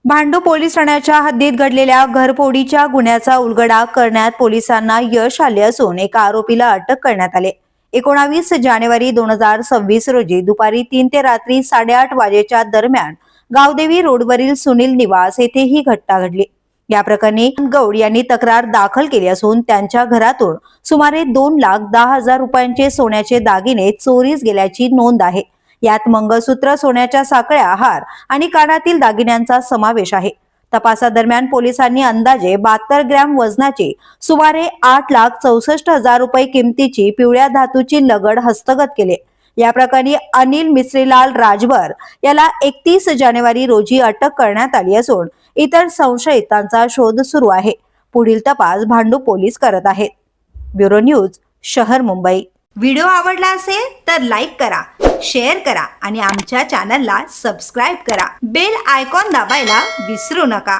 भांडू पोलीस ठाण्याच्या हद्दीत घडलेल्या घरफोडीच्या गुन्ह्याचा उलगडा करण्यात पोलिसांना यश आले असून एका आरोपीला अटक करण्यात आले। 19 जानेवारी 2026 रोजी दुपारी 3 ते रात्री 8:30 वाजेच्या दरम्यान गावदेवी रोडवरील सुनील निवास येथे ही घटना घडली। या प्रकरणी गौड यांनी तक्रार दाखल केली असून त्यांच्या घरातून सुमारे 2,10,000 रुपयांचे सोन्याचे दागिने चोरीस गेल्याची नोंद आहे। यात मंगळसूत्र, सोन्याच्या साखळ्या, हार आणि कानातील दागिन्यांचा समावेश आहे। तपासादरम्यान पोलिसांनी अंदाजे 72 ग्रॅम वजनाची सुमारे 8,64,000 रुपये किमतीची पिवळ्या धातूची लगड हस्तगत केली। या प्रकरणी अनिल मिश्रीलाल राजभर याला 31 जानेवारी रोजी अटक करण्यात आली असून इतर संशयितांचा शोध सुरू आहे। पुढील तपास भांडू पोलीस करत आहेत। ब्युरो न्यूज, शहर मुंबई। व्हिडिओ आवडला असेल तर लाईक करा, शेअर करा आणि आमच्या चॅनलला सबस्क्राइब करा। बेल आयकॉन दाबायला विसरू नका।